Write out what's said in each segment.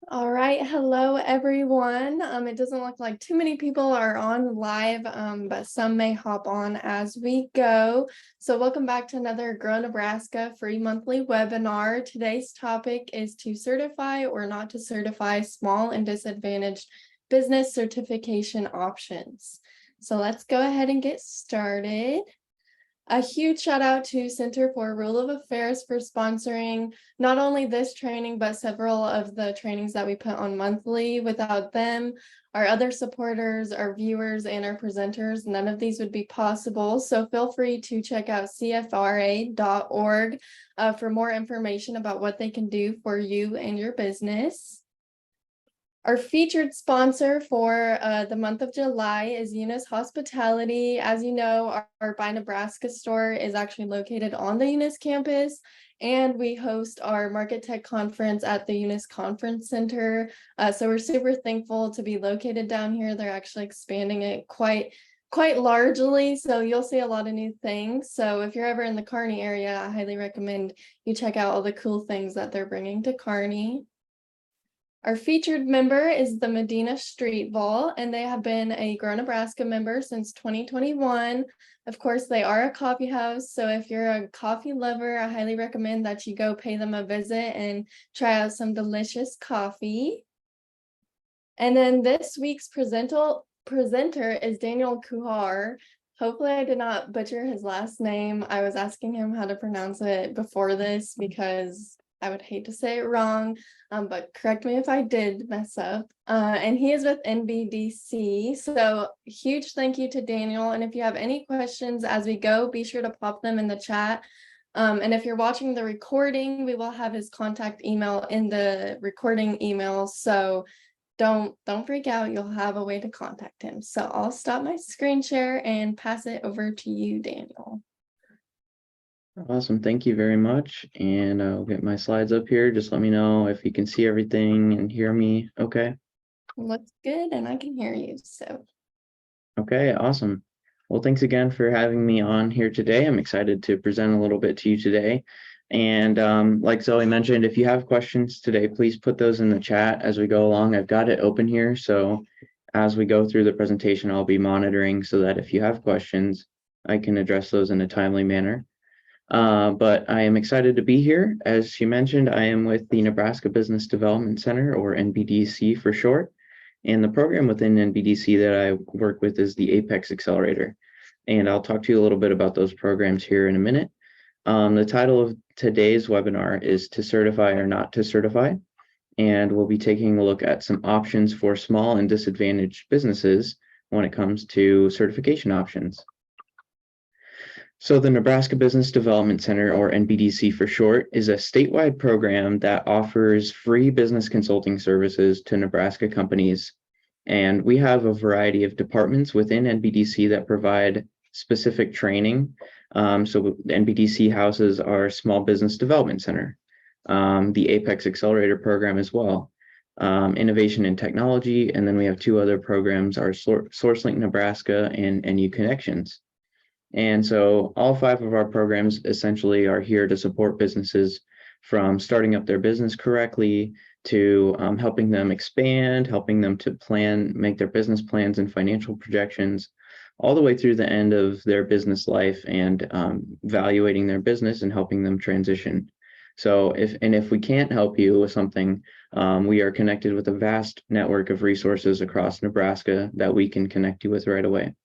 All right, hello everyone. It doesn't look like too many people are on live, but some may hop on as we go. So welcome back to another Grow Nebraska free monthly webinar. Today's topic is to certify or not to certify small and disadvantaged business certification options. So let's go ahead and get started. A huge shout out to Center for Rule of Affairs for sponsoring not only this training, but several of the trainings that we put on monthly. Without them, our other supporters, our viewers, and our presenters, none of these would be possible. So feel free to check out cfra.org for more information about what they can do for you and your business. Our featured sponsor for the month of July is Eunice Hospitality. As you know, our Buy Nebraska store is actually located on the Eunice campus, and we host our Market Tech conference at the Eunice Conference Center. So we're super thankful to be located down here. They're actually expanding it quite largely, so you'll see a lot of new things. So if you're ever in the Kearney area, I highly recommend you check out all the cool things that they're bringing to Kearney. Our featured member is the Medina Street Vault, and they have been a Grow Nebraska member since 2021. Of course, they are a coffee house, so if you're a coffee lover, I highly recommend that you go pay them a visit and try out some delicious coffee. And then this week's presenter is Daniel Kuchar. Hopefully I did not butcher his last name. I was asking him how to pronounce it before this because I would hate to say it wrong, but correct me if I did mess up. And he is with NBDC. So huge thank you to Daniel. And if you have any questions as we go, be sure to pop them in the chat. And if you're watching the recording, we will have his contact email in the recording email. So don't freak out. You'll have a way to contact him. So I'll stop my screen share and pass it over to you, Daniel. Awesome. Thank you very much. And I'll get my slides up here. Just let me know if you can see everything and hear me. Okay. Looks good, and I can hear you. So. Okay, awesome. Well, thanks again for having me on here today. I'm excited to present a little bit to you today. And like Zoe mentioned, if you have questions today, please put those in the chat as we go along. I've got it open here. So as we go through the presentation, I'll be monitoring so that if you have questions, I can address those in a timely manner. But I am excited to be here. As she mentioned, I am with the Nebraska Business Development Center, or NBDC for short. And the program within NBDC that I work with is the Apex Accelerator. And I'll talk to you a little bit about those programs here in a minute. The title of today's webinar is To Certify or Not to Certify. And we'll be taking a look at some options for small and disadvantaged businesses when it comes to certification options. So the Nebraska Business Development Center, or NBDC for short, is a statewide program that offers free business consulting services to Nebraska companies. And we have a variety of departments within NBDC that provide specific training. So the NBDC houses our Small Business Development Center, the Apex Accelerator program as well, Innovation and Technology, and then we have two other programs, our SourceLink Nebraska and NU Connections. And so all five of our programs essentially are here to support businesses from starting up their business correctly to helping them expand, helping them to make their business plans and financial projections, all the way through the end of their business life and evaluating their business and helping them transition. So if we can't help you with something, we are connected with a vast network of resources across Nebraska that we can connect you with right away.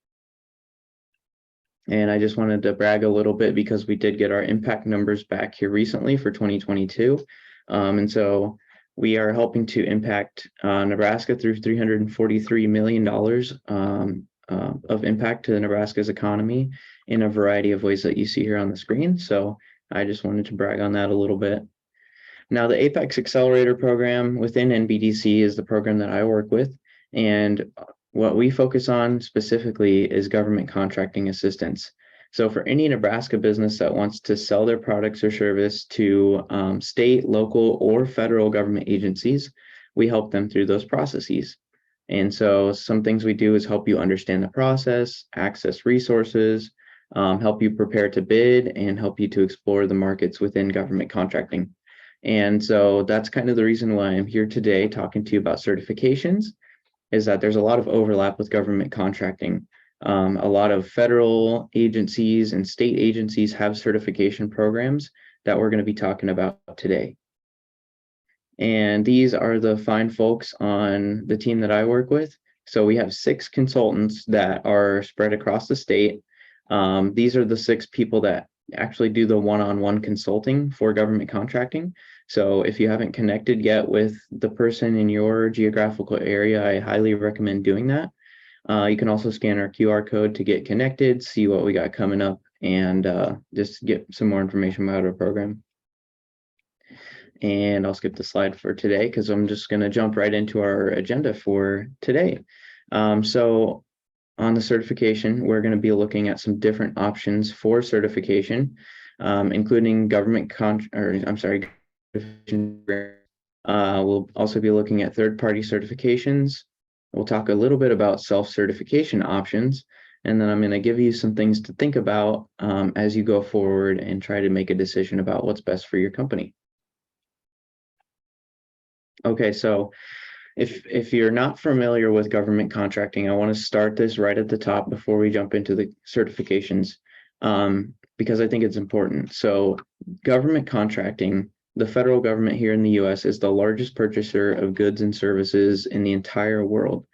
And I just wanted to brag a little bit because we did get our impact numbers back here recently for 2022. And so we are helping to impact Nebraska through $343 million of impact to Nebraska's economy in a variety of ways that you see here on the screen. So I just wanted to brag on that a little bit. Now, the Apex Accelerator program within NBDC is the program that I work with. And what we focus on specifically is government contracting assistance. So for any Nebraska business that wants to sell their products or service to state, local, or federal government agencies, we help them through those processes. And so some things we do is help you understand the process, access resources, help you prepare to bid, and help you to explore the markets within government contracting. And so that's kind of the reason why I'm here today talking to you about certifications, is that there's a lot of overlap with government contracting. A lot of federal agencies and state agencies have certification programs that we're going to be talking about today. And these are the fine folks on the team that I work with. So we have 6 consultants that are spread across the state. These are the 6 people that actually do the one-on-one consulting for government contracting. So if you haven't connected yet with the person in your geographical area, I highly recommend doing that. You can also scan our QR code to get connected, see what we got coming up, and just get some more information about our program. And I'll skip the slide for today because I'm just going to jump right into our agenda for today. So on the certification, we're going to be looking at some different options for certification, including we'll also be looking at third-party certifications. We'll talk a little bit about self-certification options, and then I'm going to give you some things to think about as you go forward and try to make a decision about what's best for your company. Okay, so if you're not familiar with government contracting, I want to start this right at the top before we jump into the certifications, because I think it's important. So government contracting, the federal government here in the US is the largest purchaser of goods and services in the entire world.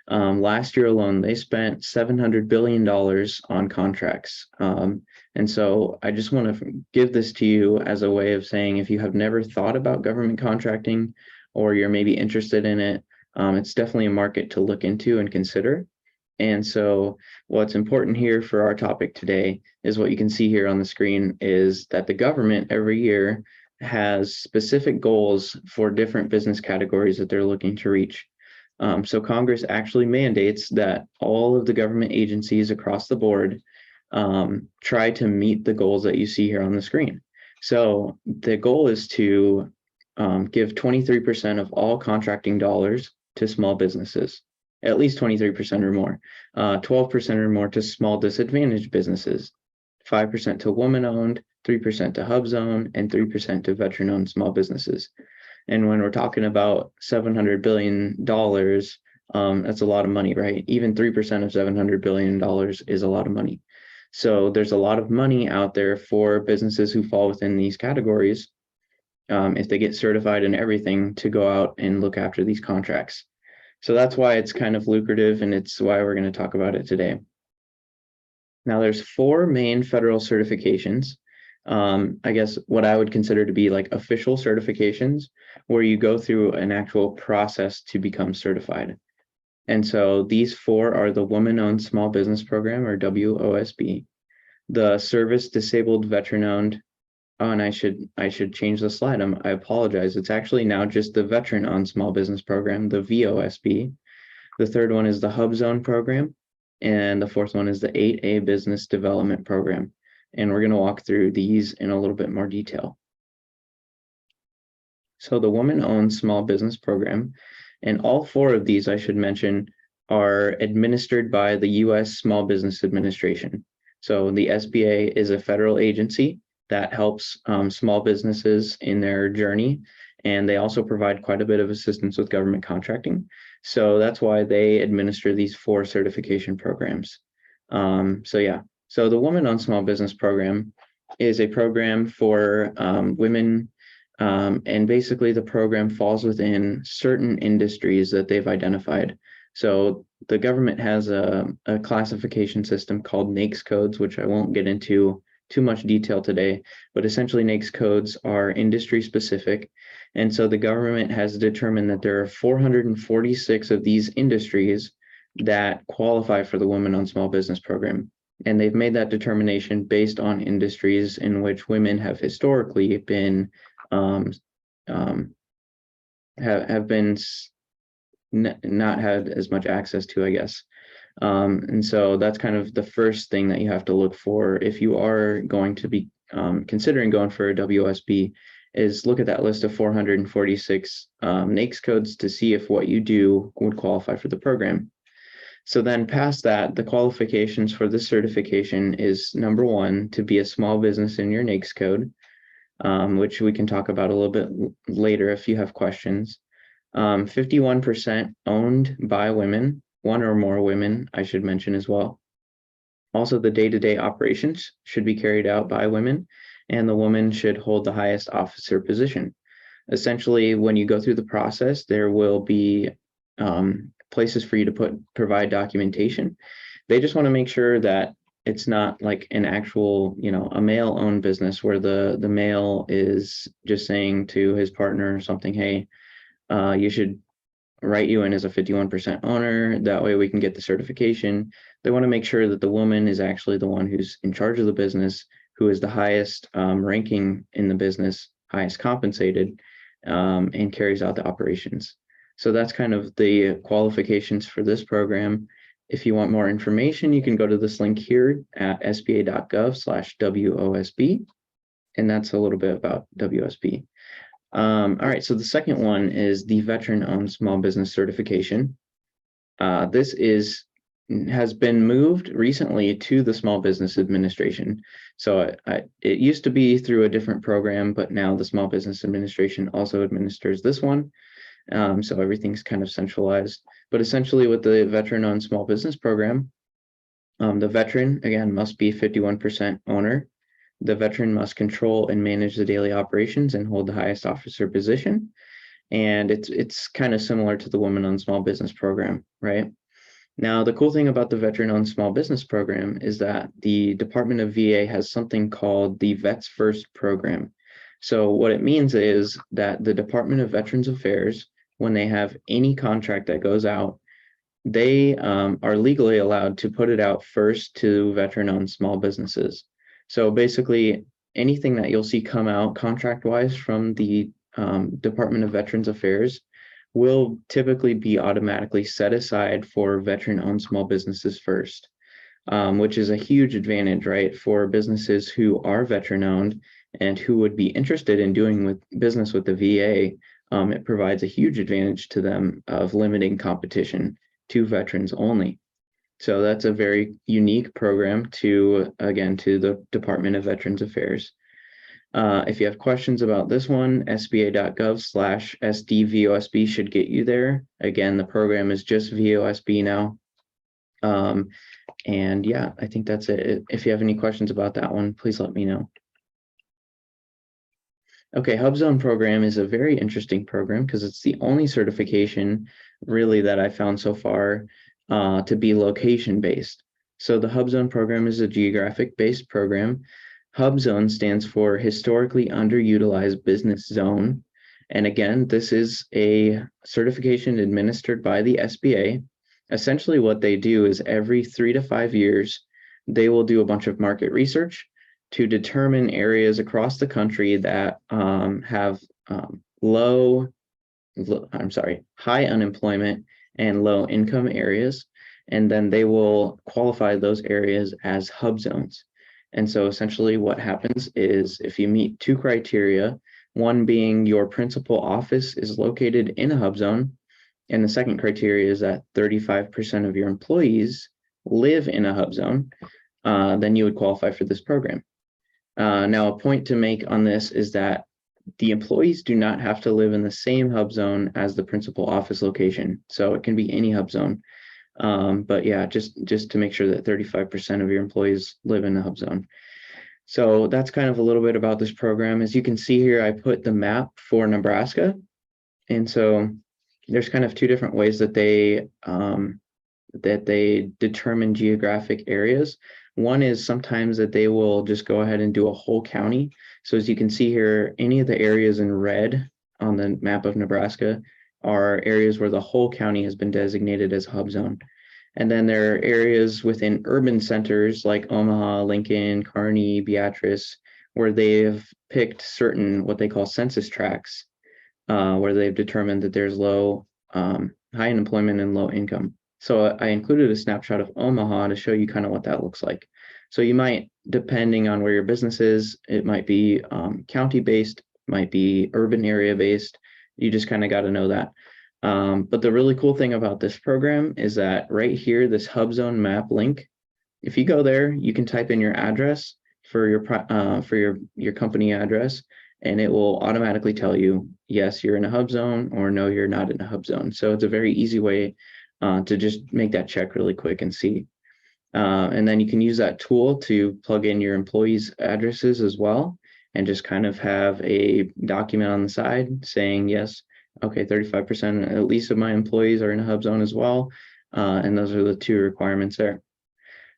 Last year alone, they spent $700 billion on contracts. And so I just want to give this to you as a way of saying, if you have never thought about government contracting, or you're maybe interested in it, it's definitely a market to look into and consider. And so what's important here for our topic today is what you can see here on the screen is that the government every year has specific goals for different business categories that they're looking to reach. So Congress actually mandates that all of the government agencies across the board try to meet the goals that you see here on the screen. So the goal is to give 23% of all contracting dollars to small businesses, at least 23% or more, 12% or more to small disadvantaged businesses, 5% to woman-owned, 3% to hub-zone, and 3% to veteran-owned small businesses. And when we're talking about $700 billion, that's a lot of money, right? Even 3% of $700 billion is a lot of money. So there's a lot of money out there for businesses who fall within these categories, if they get certified and everything, to go out and look after these contracts. So that's why it's kind of lucrative, and it's why we're going to talk about it today. Now, there's 4 main federal certifications. I guess what I would consider to be like official certifications, where you go through an actual process to become certified. And so these 4 are the Woman-Owned Small Business Program, or WOSB, the Service Disabled Veteran-Owned. Oh, and I should change the slide. I apologize. It's actually now just the Veteran-Owned Small Business Program, the VOSB. The third one is the Hub Zone Program, and the fourth one is the 8A Business Development Program. And we're going to walk through these in a little bit more detail. So the Woman-Owned Small Business Program, and all 4 of these, I should mention, are administered by the U.S. Small Business Administration. So the SBA is a federal agency that helps small businesses in their journey, and they also provide quite a bit of assistance with government contracting. So that's why they administer these 4 certification programs. So the Woman-Owned Small Business Program is a program for women, and basically the program falls within certain industries that they've identified. So the government has a classification system called NAICS codes, which I won't get into too much detail today, but essentially NAICS codes are industry specific. And so the government has determined that there are 446 of these industries that qualify for the Women-Owned Small Business Program. And they've made that determination based on industries in which women have historically been have been not had as much access to, I guess. And so that's kind of the first thing that you have to look for if you are going to be considering going for a WSB, is look at that list of 446 NAICS codes to see if what you do would qualify for the program. So then past that, the qualifications for this certification is, number 1, to be a small business in your NAICS code. which we can talk about a little bit later if you have questions. 51% owned by women, one or more women, I should mention as well. Also, the day-to-day operations should be carried out by women, and the woman should hold the highest officer position. Essentially, when you go through the process, there will be places for you to provide documentation. They just want to make sure that it's not like an actual, a male-owned business where the male is just saying to his partner or something, hey, you should write you in as a 51% owner. That way we can get the certification. They want to make sure that the woman is actually the one who's in charge of the business, who is the highest ranking in the business, highest compensated, and carries out the operations. So that's kind of the qualifications for this program. If you want more information, you can go to this link here at sba.gov/WOSB. And that's a little bit about WSB. All right, so the second one is the veteran-owned small business certification. This has been moved recently to the Small Business Administration. So it used to be through a different program, but now the Small Business Administration also administers this one. So everything's kind of centralized. But essentially with the veteran-owned small business program, the veteran, again, must be 51% owner. The veteran must control and manage the daily operations and hold the highest officer position. And it's kind of similar to the woman-owned small business program, right? Now, the cool thing about the veteran-owned small business program is that the Department of VA has something called the Vets First program. So what it means is that the Department of Veterans Affairs, when they have any contract that goes out, they are legally allowed to put it out first to veteran-owned small businesses. So basically, anything that you'll see come out contract-wise from the Department of Veterans Affairs will typically be automatically set aside for veteran-owned small businesses first, which is a huge advantage, right, for businesses who are veteran-owned and who would be interested in doing business with the VA. It provides a huge advantage to them of limiting competition to veterans only. So that's a very unique program to the Department of Veterans Affairs. If you have questions about this one, sba.gov/SDVOSB should get you there. Again, the program is just VOSB now. And yeah, I think that's it. If you have any questions about that one, please let me know. Okay, HubZone program is a very interesting program because it's the only certification really that I found so far to be location-based. So the HubZone program is a geographic-based program. HubZone stands for Historically Underutilized Business Zone. And again, this is a certification administered by the SBA. Essentially what they do is every 3 to 5 years, they will do a bunch of market research to determine areas across the country that have high unemployment and low income areas. And then they will qualify those areas as hub zones. And so essentially what happens is if you meet 2 criteria, one being your principal office is located in a hub zone, and the second criteria is that 35% of your employees live in a hub zone, then you would qualify for this program. Now, a point to make on this is that the employees do not have to live in the same hub zone as the principal office location. So it can be any hub zone. But yeah, just to make sure that 35% of your employees live in the hub zone. So that's kind of a little bit about this program. As you can see here, I put the map for Nebraska. And so there's kind of 2 different ways that they determine geographic areas. One is sometimes that they will just go ahead and do a whole county. So as you can see here, any of the areas in red on the map of Nebraska are areas where the whole county has been designated as hub zone. And then there are areas within urban centers like Omaha, Lincoln, Kearney, Beatrice, where they've picked certain what they call census tracts, where they've determined that there's high unemployment and low income. So I included a snapshot of Omaha to show you kind of what that looks like. So you might, depending on where your business is, it might be county-based, might be urban area-based. You just kind of got to know that. But the really cool thing about this program is that right here, this hub zone map link, if you go there, you can type in your address for your company address, and it will automatically tell you, yes, you're in a hub zone, or no, you're not in a hub zone. So it's a very easy way to just make that check really quick and see. And then you can use that tool to plug in your employees' addresses as well, and just kind of have a document on the side saying, yes, okay, 35% at least of my employees are in a hub zone as well. And those are the two requirements there.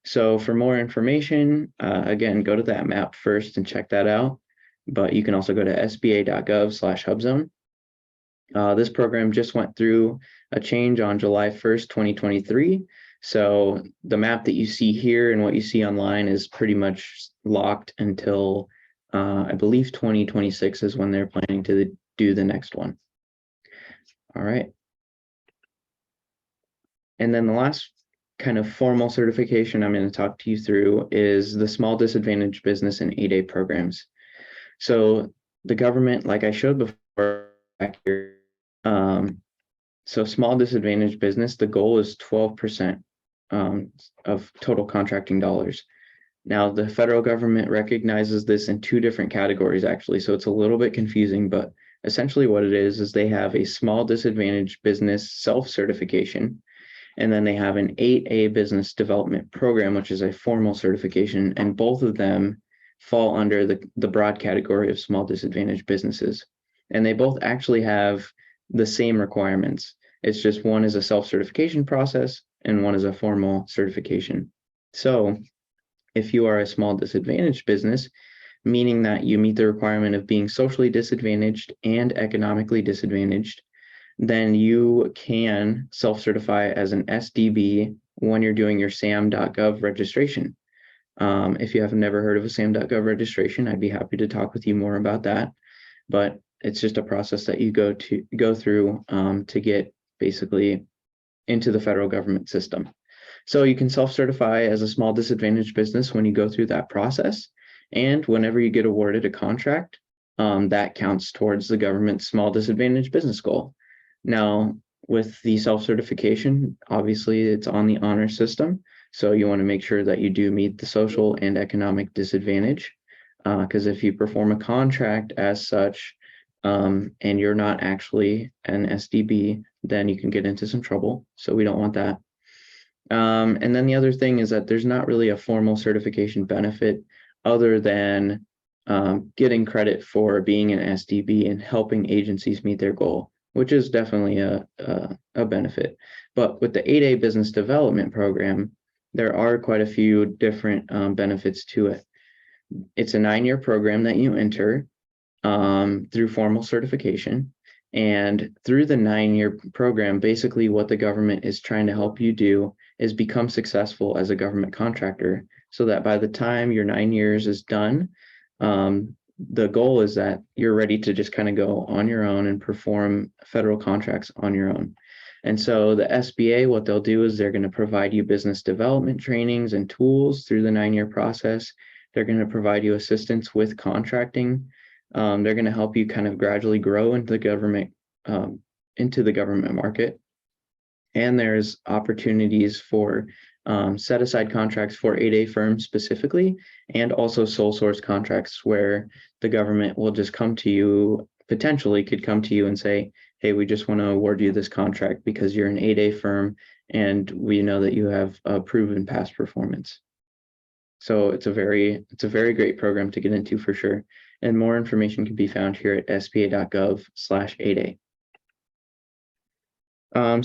So for more information, again, go to that map first and check that out. But you can also go to sba.gov/hubzone. This program just went through a change on July 1st, 2023. So the map that you see here and what you see online is pretty much locked until I believe 2026 is when they're planning to do the next one. All right. And then the last kind of formal certification I'm going to talk to you through is the Small Disadvantaged Business and 8A programs. So the government, like I showed before back here, so small disadvantaged business, the goal is 12% of total contracting dollars. Now, the federal government recognizes this in two different categories, actually, so it's a little bit confusing, but essentially what it is they have a small disadvantaged business self-certification, and then they have an 8A business development program, which is a formal certification, and both of them fall under the broad category of small disadvantaged businesses. And they both actually have the same requirements. It's just one is a self-certification process and one is a formal certification. So if you are a small disadvantaged business, meaning that you meet the requirement of being socially disadvantaged and economically disadvantaged, then you can self-certify as an SDB when you're doing your SAM.gov registration. If you have never heard of a SAM.gov registration, I'd be happy to talk with you more about that. But it's just a process that you go through to get basically into the federal government system. So you can self-certify as a small disadvantaged business when you go through that process. And whenever you get awarded a contract, that counts towards the government's small disadvantaged business goal. Now, with the self-certification, obviously it's on the honor system. So you want to make sure that you do meet the social and economic disadvantage. Because if you perform a contract as such, and you're not actually an SDB, then you can get into some trouble. So we don't want that. And then the other thing is that there's not really a formal certification benefit other than getting credit for being an SDB and helping agencies meet their goal, which is definitely a benefit. But with the 8A business development program, there are quite a few different benefits to it. It's a 9-year program that you enter through formal certification. And through the 9-year program, basically what the government is trying to help you do is become successful as a government contractor, so that by the time your 9 years is done, the goal is that you're ready to just kind of go on your own and perform federal contracts on your own. And so the SBA, what they'll do is they're going to provide you business development trainings and tools through the 9-year process. They're going to provide you assistance with contracting. They're going to help you kind of gradually grow into the government market. And there's opportunities for set aside contracts for 8A firms specifically, and also sole source contracts where the government will just come to you, potentially could come to you and say, hey, we just want to award you this contract because you're an 8A firm and we know that you have a proven past performance. So it's a very great program to get into for sure. And more information can be found here at sba.gov/8A.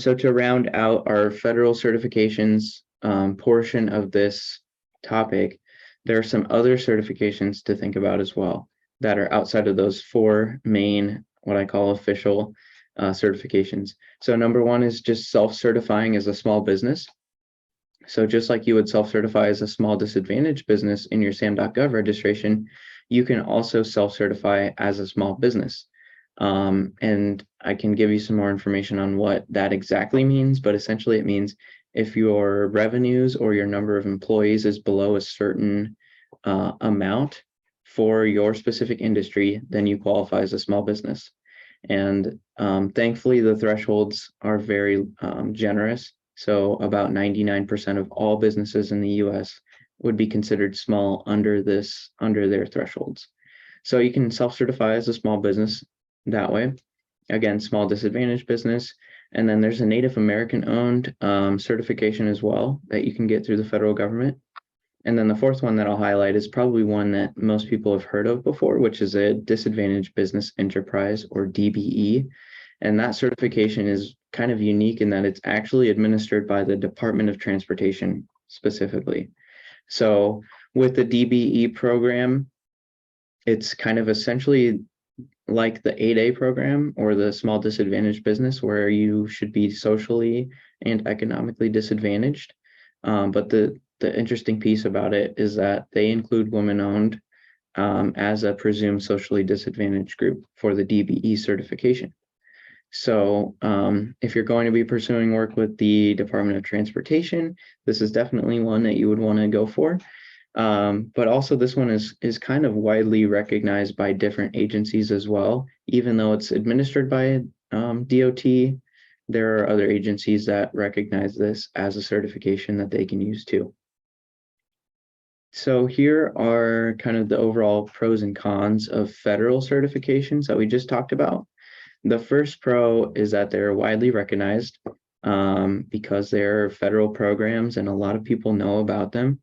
So to round out our federal certifications portion of this topic, there are some other certifications to think about as well that are outside of those 4 main, what I call official certifications. So number 1 is just self-certifying as a small business. So just like you would self-certify as a small disadvantaged business in your SAM.gov registration, you can also self-certify as a small business. And I can give you some more information on what that exactly means, but essentially it means if your revenues or your number of employees is below a certain amount for your specific industry, then you qualify as a small business. And thankfully, the thresholds are very generous. So about 99% of all businesses in the US would be considered small under their thresholds. So you can self-certify as a small business that way. Again, small disadvantaged business. And then there's a Native American owned certification as well that you can get through the federal government. And then the fourth one that I'll highlight is probably one that most people have heard of before, which is a disadvantaged business enterprise, or DBE. And that certification is kind of unique in that it's actually administered by the Department of Transportation specifically. So with the DBE program, it's kind of essentially like the 8A program or the small disadvantaged business, where you should be socially and economically disadvantaged. But the interesting piece about it is that they include women-owned as a presumed socially disadvantaged group for the DBE certification. So if you're going to be pursuing work with the Department of Transportation, this is definitely one that you would want to go for. But also this one is kind of widely recognized by different agencies as well. Even though it's administered by DOT, there are other agencies that recognize this as a certification that they can use too. So here are kind of the overall pros and cons of federal certifications that we just talked about. The first pro is that they're widely recognized because they're federal programs and a lot of people know about them.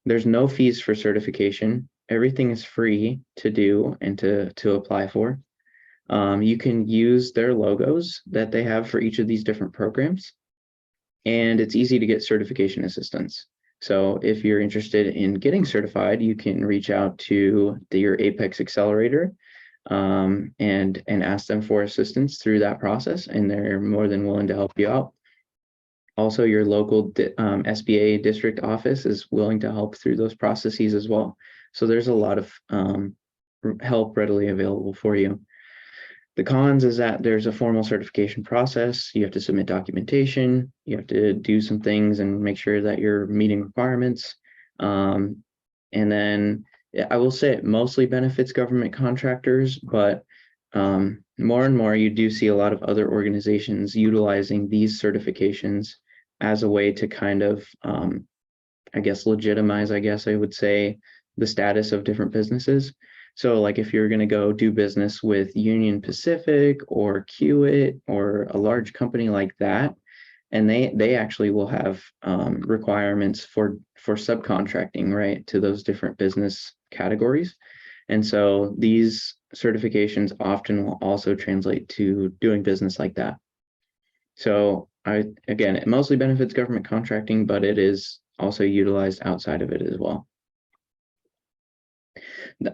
There's no fees for certification. Everything is free to do and to apply for. You can use their logos that they have for each of these different programs, and it's easy to get certification assistance. So if you're interested in getting certified, you can reach out to your Apex Accelerator and ask them for assistance through that process, and they're more than willing to help you out. Also, your local SBA district office is willing to help through those processes as well. So there's a lot of help readily available for you. The cons is that there's a formal certification process. You have to submit documentation. You have to do some things and make sure that you're meeting requirements. And then I will say it mostly benefits government contractors, but more and more you do see a lot of other organizations utilizing these certifications as a way to kind of, I guess, legitimize, I would say, the status of different businesses. So like if you're going to go do business with Union Pacific or Kiewit or a large company like that, and they actually will have requirements for subcontracting, right, to those different business categories. And so these certifications often will also translate to doing business like that. So again, it mostly benefits government contracting, but it is also utilized outside of it as well.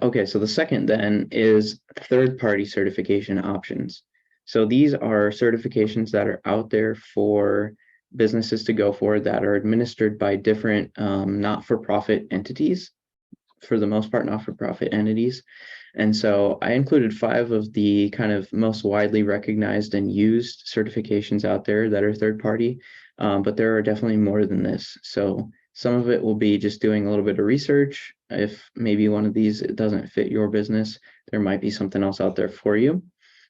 Okay, so the second then is third-party certification options. So these are certifications that are out there for businesses to go for that are administered by different not-for-profit entities, for the most part, not-for-profit entities. And so I included 5 of the kind of most widely recognized and used certifications out there that are third-party, but there are definitely more than this. So some of it will be just doing a little bit of research. If maybe one of these doesn't fit your business, there might be something else out there for you.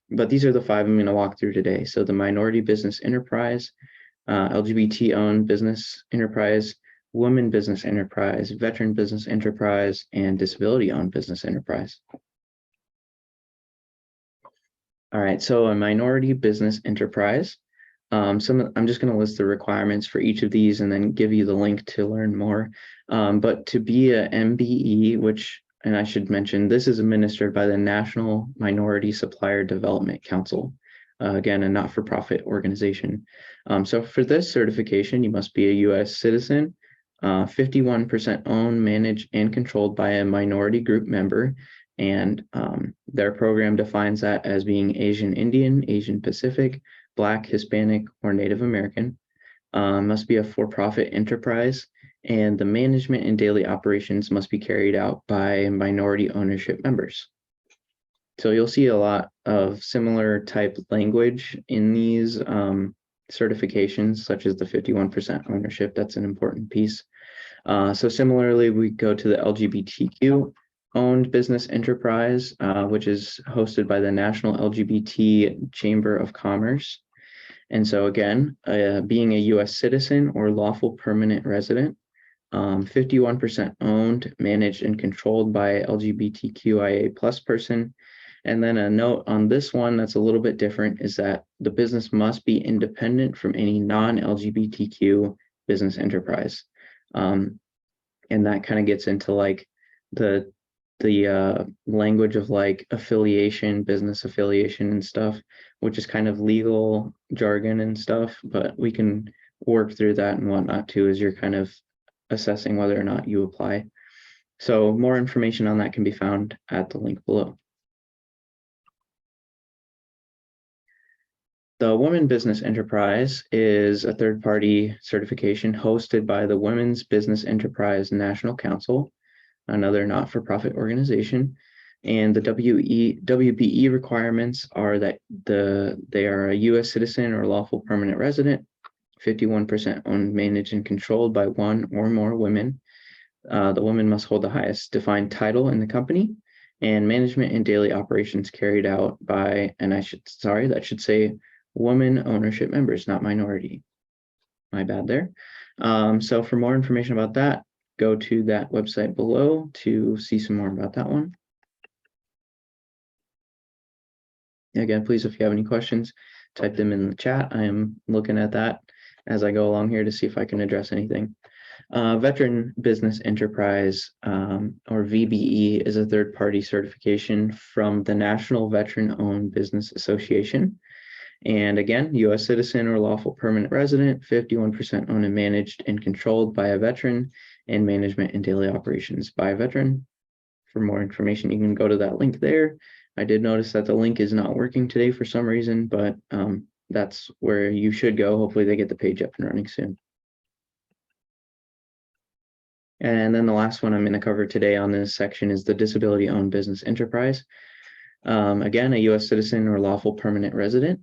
But these are the 5 I'm going to walk through today. So the minority business enterprise, LGBT-owned business enterprise, women business enterprise, veteran business enterprise, and disability-owned business enterprise. All right, so a minority business enterprise. I'm just going to list the requirements for each of these and then give you the link to learn more. But to be a MBE, which, and I should mention, this is administered by the National Minority Supplier Development Council. Again, a not-for-profit organization. So for this certification, you must be a U.S. citizen, 51% owned, managed, and controlled by a minority group member. And their program defines that as being Asian Indian, Asian Pacific, Black, Hispanic, or Native American, must be a for-profit enterprise, and the management and daily operations must be carried out by minority ownership members. So you'll see a lot of similar type language in these certifications, such as the 51% ownership. That's an important piece. So similarly, we go to the LGBTQ owned business enterprise, which is hosted by the National LGBT Chamber of Commerce. And so again, being a U.S. citizen or lawful permanent resident, 51% owned, managed, and controlled by LGBTQIA plus person. And then a note on this one that's a little bit different is that the business must be independent from any non-LGBTQ business enterprise. And that kind of gets into like the language of like affiliation, business affiliation and stuff, which is kind of legal jargon and stuff, but we can work through that and whatnot too as you're kind of assessing whether or not you apply. So more information on that can be found at the link below. The Women Business Enterprise is a third-party certification hosted by the Women's Business Enterprise National Council, another not-for-profit organization. And the WBE requirements are that they are a U.S. citizen or lawful permanent resident, 51% owned, managed, and controlled by one or more women. The woman must hold the highest defined title in the company, and management and daily operations carried out by, and that should say woman ownership members, not minority. My bad there. So for more information about that, go to that website below to see some more about that one. Again, please, if you have any questions, type them in the chat. I am looking at that as I go along here to see if I can address anything. Veteran Business Enterprise, or VBE, is a third-party certification from the National Veteran-Owned Business Association. And again, U.S. citizen or lawful permanent resident, 51% owned and managed and controlled by a veteran, and management and daily operations by a veteran. For more information, you can go to that link there. I did notice that the link is not working today for some reason, but that's where you should go. Hopefully they get the page up and running soon. And then the last one I'm going to cover today on this section is the disability owned business enterprise. Again, a U.S. citizen or lawful permanent resident.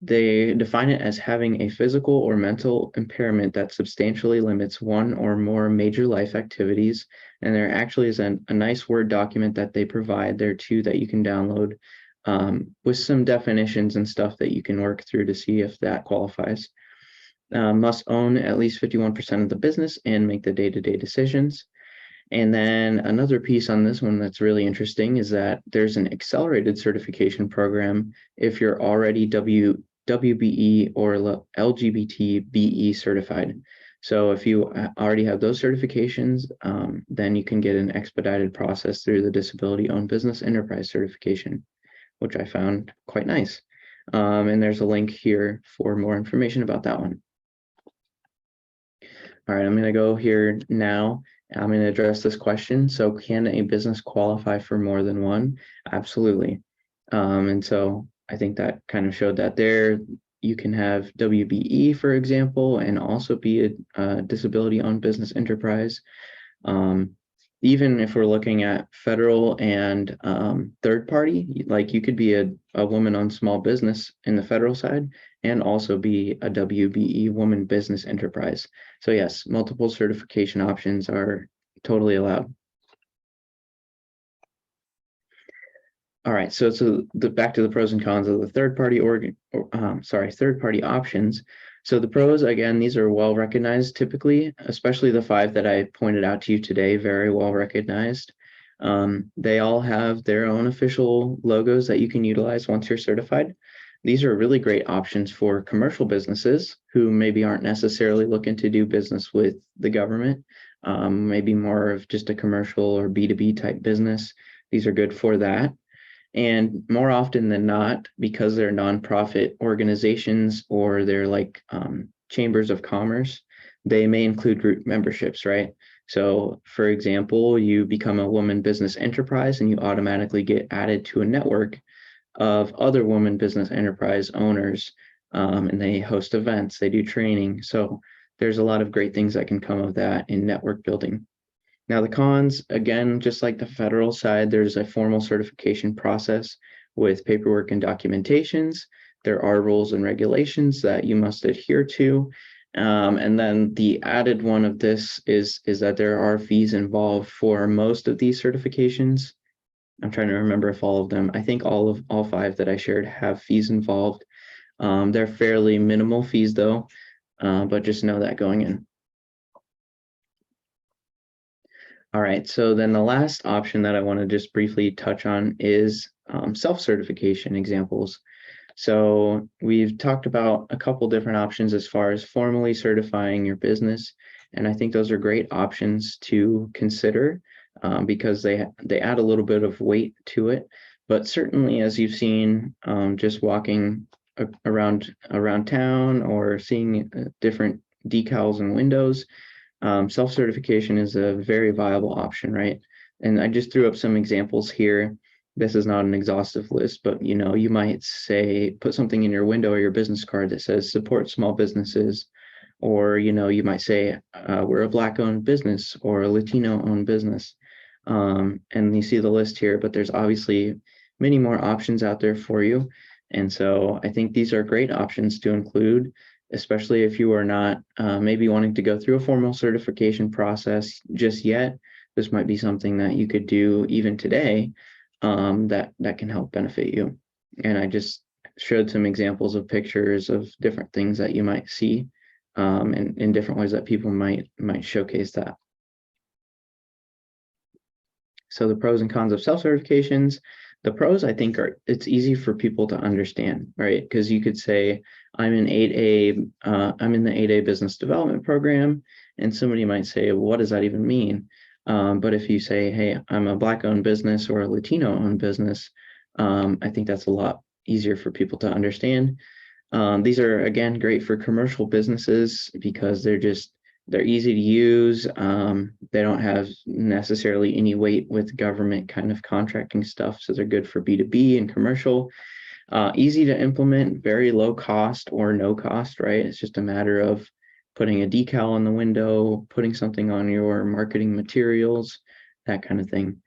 They define it as having a physical or mental impairment that substantially limits one or more major life activities. And there actually is a nice Word document that they provide there too that you can download with some definitions and stuff that you can work through to see if that qualifies. Must own at least 51% of the business and make the day-to-day decisions. And then another piece on this one that's really interesting is that there's an accelerated certification program if you're already WBE or LGBTBE certified. So if you already have those certifications, then you can get an expedited process through the Disability Owned Business Enterprise certification, which I found quite nice. And there's a link here for more information about that one. All right, I'm going to go here now. I'm going to address this question. So can a business qualify for more than one? Absolutely. And so I think that kind of showed that there. You can have WBE, for example, and also be a disability-owned business enterprise. Even if we're looking at federal and third party, like you could be a woman-owned small business in the federal side and also be a WBE woman business enterprise. So yes, multiple certification options are totally allowed. All right, so back to the pros and cons of the third-party third-party options. So the pros, again, these are well recognized typically, especially the 5 that I pointed out to you today, very well recognized. They all have their own official logos that you can utilize once you're certified. These are really great options for commercial businesses who maybe aren't necessarily looking to do business with the government, maybe more of just a commercial or B2B type business. These are good for that. And more often than not, because they're nonprofit organizations or they're like chambers of commerce, they may include group memberships, right? So for example, you become a woman business enterprise and you automatically get added to a network of other women business enterprise owners, and they host events, they do training. So there's a lot of great things that can come of that in network building. Now the cons, again, just like the federal side, there's a formal certification process with paperwork and documentations. There are rules and regulations that you must adhere to. And then the added one of this is that there are fees involved for most of these certifications. I'm trying to remember if all of them, I think all 5 that I shared have fees involved. They're fairly minimal fees though, but just know that going in. All right, so then the last option that I want to just briefly touch on is self-certification examples. So we've talked about a couple different options as far as formally certifying your business, and I think those are great options to consider because they add a little bit of weight to it. But certainly, as you've seen, just walking around town or seeing different decals and windows, self-certification is a very viable option, right? And I just threw up some examples here. This is not an exhaustive list, but you might say, put something in your window or your business card that says support small businesses, or you might say we're a Black-owned business or a Latino-owned business. And you see the list here, but there's obviously many more options out there for you. And so I think these are great options to include, especially if you are not maybe wanting to go through a formal certification process just yet. This might be something that you could do even today that can help benefit you. And I just showed some examples of pictures of different things that you might see and in different ways that people might showcase that. So the pros and cons of self-certifications. The pros, I think, are it's easy for people to understand, right? Because you could say, I'm in 8A, I'm in the 8A business development program, and somebody might say, well, what does that even mean? But if you say, hey, I'm a Black-owned business or a Latino-owned business, I think that's a lot easier for people to understand. These are, again, great for commercial businesses because they're easy to use. They don't have necessarily any weight with government kind of contracting stuff. So they're good for B2B and commercial. Easy to implement, very low cost or no cost, right? It's just a matter of putting a decal on the window, putting something on your marketing materials, that kind of thing.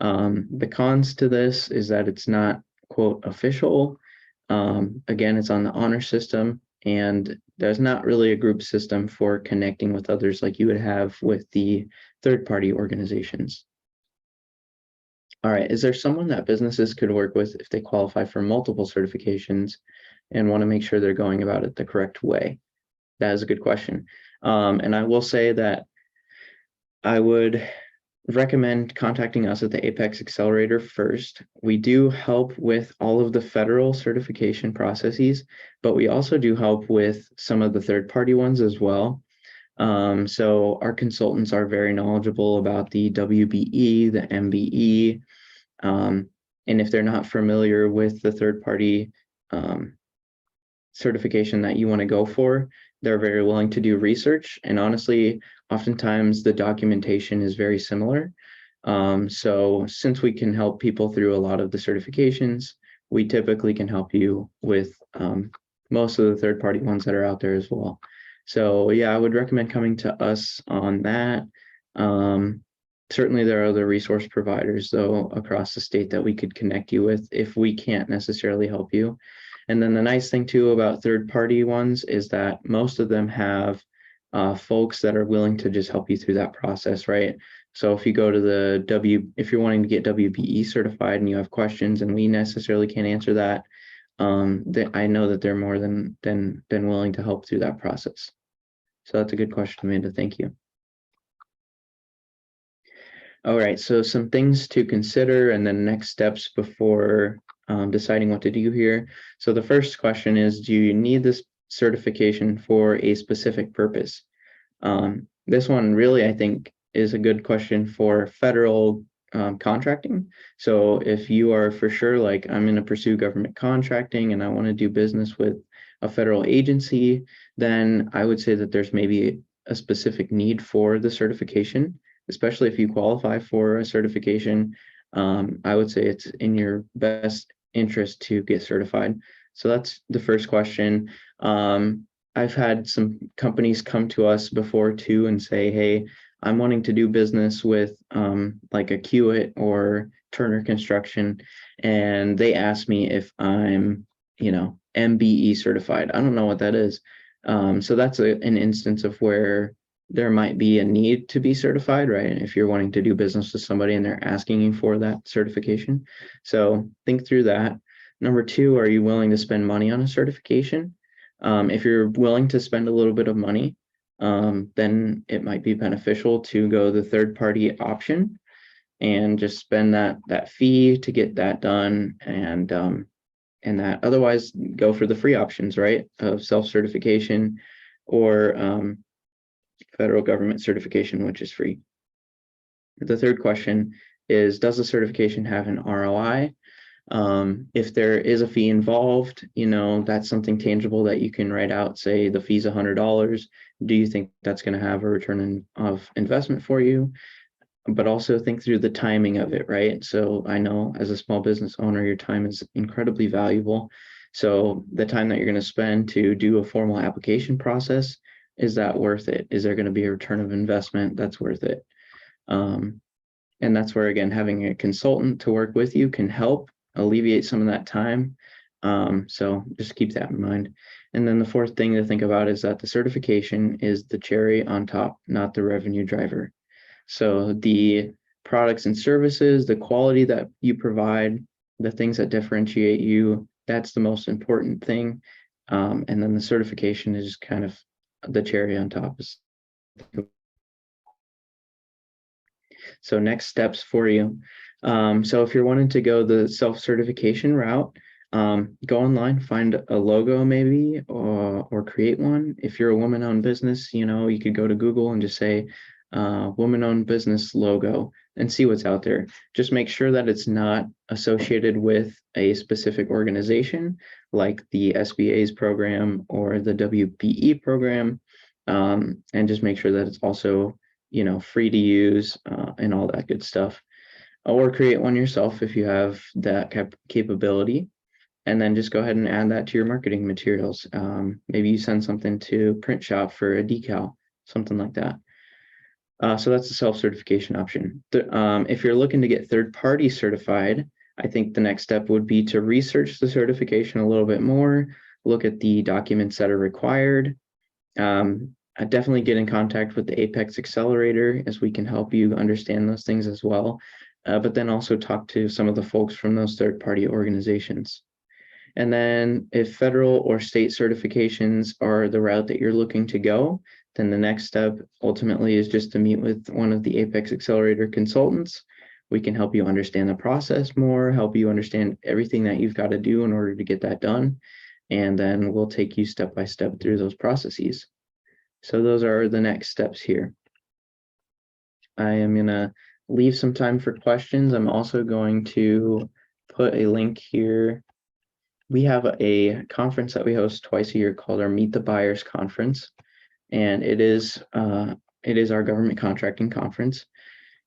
The cons to this is that it's not, quote, official. Again, it's on the honor system, and there's not really a group system for connecting with others like you would have with the third-party organizations. All right, is there someone that businesses could work with if they qualify for multiple certifications and want to make sure they're going about it the correct way? That is a good question. And I will say that I would recommend contacting us at the Apex Accelerator first. We do help with all of the federal certification processes, but we also do help with some of the third-party ones as well. So our consultants are very knowledgeable about the WBE, the MBE, and if they're not familiar with the third-party certification that you want to go for, they're very willing to do research. And honestly, oftentimes the documentation is very similar. So since we can help people through a lot of the certifications, we typically can help you with most of the third-party ones that are out there as well. So yeah, I would recommend coming to us on that. Certainly there are other resource providers though across the state that we could connect you with if we can't necessarily help you. And then the nice thing too about third-party ones is that most of them have folks that are willing to just help you through that process, right? So if you go to if you're wanting to get WBE certified and you have questions and we necessarily can't answer that, I know that they're more than willing to help through that process. So that's a good question, Amanda. Thank you. All right, so some things to consider and then next steps before deciding what to do here. So the first question is, do you need this certification for a specific purpose? This one really, I think, is a good question for federal contracting. So if you are for sure like, I'm going to pursue government contracting and I want to do business with a federal agency, then I would say that there's maybe a specific need for the certification, especially if you qualify for a certification. I would say it's in your best interest to get certified. So that's the first question. I've had some companies come to us before too and say, hey, I'm wanting to do business with like a Kiewit or Turner Construction. And they asked me if I'm, MBE certified. I don't know what that is. So that's an instance of where there might be a need to be certified, right? If you're wanting to do business with somebody and they're asking you for that certification. So think through that. Number two, are you willing to spend money on a certification? If you're willing to spend a little bit of money, then it might be beneficial to go the third-party option and just spend that fee to get that done, and that otherwise go for the free options, right, of self-certification or federal government certification, which is free. The third question is, does the certification have an ROI? If there is a fee involved, that's something tangible that you can write out, say the fee's $100. Do you think that's going to have a return of investment for you? But also think through the timing of it, right? So I know as a small business owner, your time is incredibly valuable. So the time that you're going to spend to do a formal application process, is that worth it? Is there going to be a return of investment that's worth it? And that's where, again, having a consultant to work with you can help alleviate some of that time. So just keep that in mind. And then the fourth thing to think about is that the certification is the cherry on top, not the revenue driver. So the products and services, the quality that you provide, the things that differentiate you, that's the most important thing. And then the certification is just kind of the cherry on top. So next steps for you. So if you're wanting to go the self-certification route, go online, find a logo maybe, or create one. If you're a woman-owned business, you could go to Google and just say woman-owned business logo and see what's out there. Just make sure that it's not associated with a specific organization like the SBA's program or the WBE program, and just make sure that it's also free to use and all that good stuff. Or create one yourself if you have that capability, and then just go ahead and add that to your marketing materials. Maybe you send something to print shop for a decal, something like that. So that's the self-certification option. If you're looking to get third-party certified, I think the next step would be to research the certification a little bit more, look at the documents that are required. I definitely get in contact with the Apex Accelerator, as we can help you understand those things as well. But then also talk to some of the folks from those third-party organizations. And then if federal or state certifications are the route that you're looking to go, then the next step ultimately is just to meet with one of the Apex Accelerator consultants. We can help you understand the process more, help you understand everything that you've got to do in order to get that done. And then we'll take you step by step through those processes. So those are the next steps here. I am going to leave some time for questions. I'm also going to put a link here. We have a conference that we host twice a year called our Meet the Buyers Conference. And it is our government contracting conference.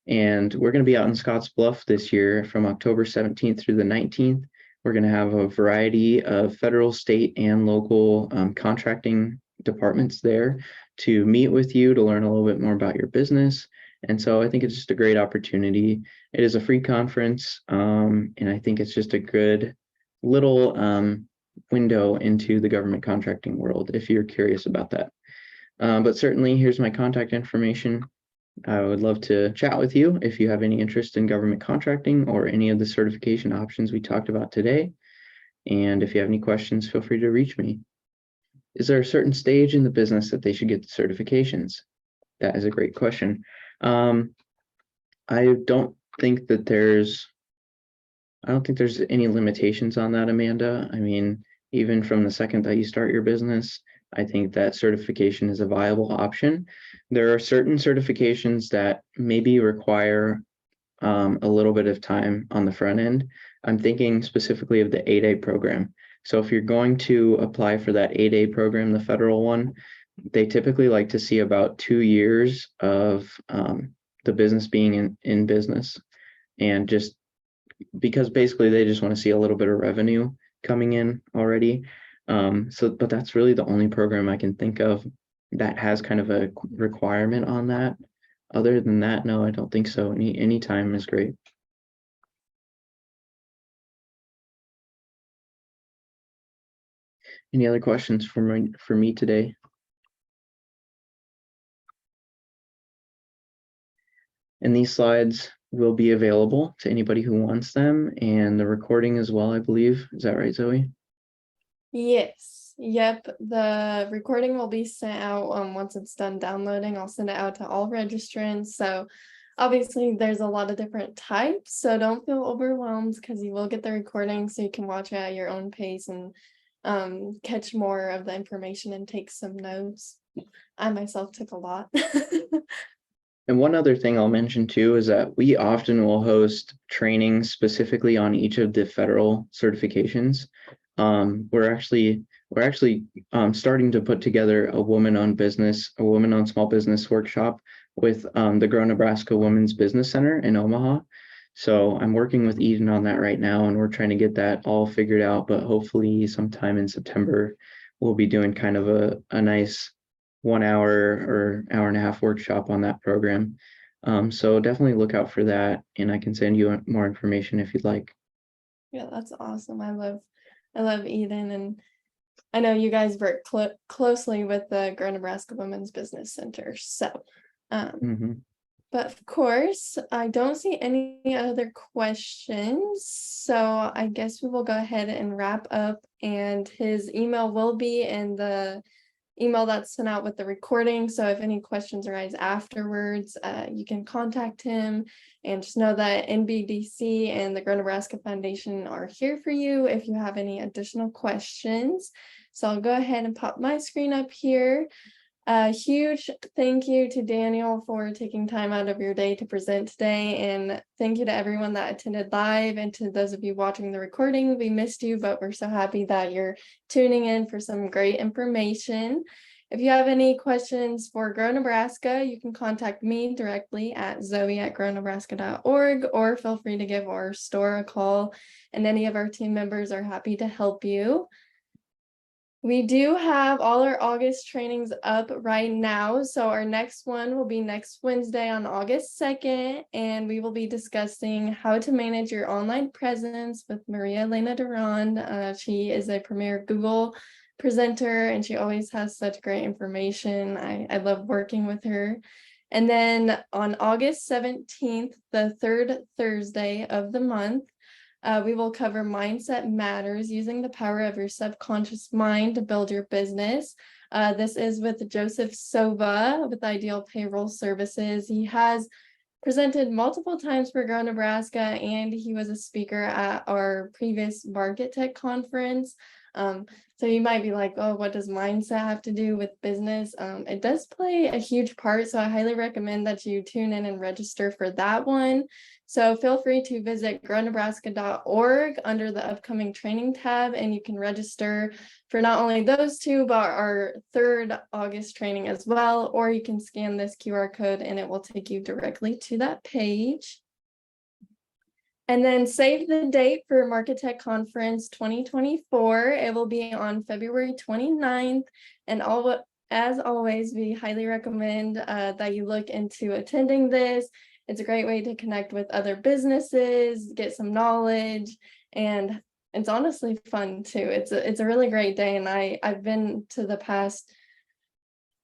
And we're going to be out in Scottsbluff this year from October 17th through the 19th. We're going to have a variety of federal, state, and local contracting departments there to meet with you to learn a little bit more about your business. And so I think it's just a great opportunity. It is a free conference, and I think it's just a good little window into the government contracting world if you're curious about that. But certainly, here's my contact information. I would love to chat with you if you have any interest in government contracting or any of the certification options we talked about today. And if you have any questions, feel free to reach me. Is there a certain stage in the business that they should get the certifications? That is a great question. I don't think there's any limitations on that, Amanda. I mean, even from the second that you start your business, I think that certification is a viable option. There are certain certifications that maybe require a little bit of time on the front end. I'm thinking specifically of the 8A program. So if you're going to apply for that 8A program, the federal one, they typically like to see about 2 years of the business being in business, and just because basically they just want to see a little bit of revenue coming in already. But that's really the only program I can think of that has kind of a requirement on that. Other than that, no, I don't think so. Any time is great. Any other questions for me today? And these slides will be available to anybody who wants them, and the recording as well, I believe. Is that right, Zoe? Yes. Yep, the recording will be sent out once it's done downloading. I'll send it out to all registrants. So obviously there's a lot of different types, so don't feel overwhelmed because you will get the recording so you can watch it at your own pace and catch more of the information and take some notes. I myself took a lot. And one other thing I'll mention too is that we often will host trainings specifically on each of the federal certifications. We're actually starting to put together a woman on small business workshop with the Grow Nebraska Women's Business Center in Omaha. So I'm working with Eden on that right now, and we're trying to get that all figured out. But hopefully sometime in September, we'll be doing kind of a nice 1 hour or hour and a half workshop on that program. So definitely look out for that, and I can send you more information if you'd like. Yeah, that's awesome. I love Eden, and I know you guys work closely with the Grow Nebraska Women's Business Center. So, Mhm. but of course, I don't see any other questions. So I guess we will go ahead and wrap up. And his email will be in the email that's sent out with the recording. So if any questions arise afterwards, you can contact him, and just know that NBDC and the Grow Nebraska Foundation are here for you if you have any additional questions. So I'll go ahead and pop my screen up here. A huge thank you to Daniel for taking time out of your day to present today. And thank you to everyone that attended live, and to those of you watching the recording. We missed you, but we're so happy that you're tuning in for some great information. If you have any questions for Grow Nebraska, you can contact me directly at zoe@grownebraska.org, or feel free to give our store a call, and any of our team members are happy to help you. We do have all our August trainings up right now. So our next one will be next Wednesday on August 2nd, and we will be discussing how to manage your online presence with Maria Elena Durand. She is a premier Google presenter, and she always has such great information. I love working with her. And then on August 17th, the third Thursday of the month, we will cover mindset matters, using the power of your subconscious mind to build your business. This is with Joseph Sova with Ideal Payroll Services. He has presented multiple times for Grow Nebraska, and he was a speaker at our previous Market Tech conference. So you might be like, oh, what does mindset have to do with business? It does play a huge part, so I highly recommend that you tune in and register for that one. So feel free to visit grownebraska.org under the upcoming training tab, and you can register for not only those two, but our third August training as well, or you can scan this QR code and it will take you directly to that page. And then save the date for Market Tech Conference 2024. It will be on February 29th. And as always, we highly recommend that you look into attending this. It's a great way to connect with other businesses, get some knowledge, and it's honestly fun too. It's a really great day, and I've been to the past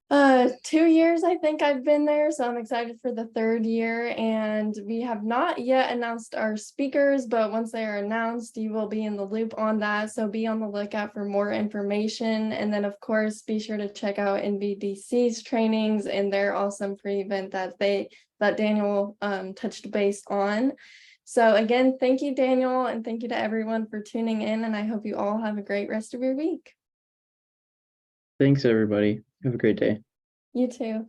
2 years, I think I've been there, so I'm excited for the third year. And we have not yet announced our speakers, but once they are announced, you will be in the loop on that. So be on the lookout for more information. And then of course, be sure to check out NVDC's trainings and their awesome free event that Daniel touched base on. So again, thank you, Daniel, and thank you to everyone for tuning in, and I hope you all have a great rest of your week. Thanks, everybody. Have a great day. You too.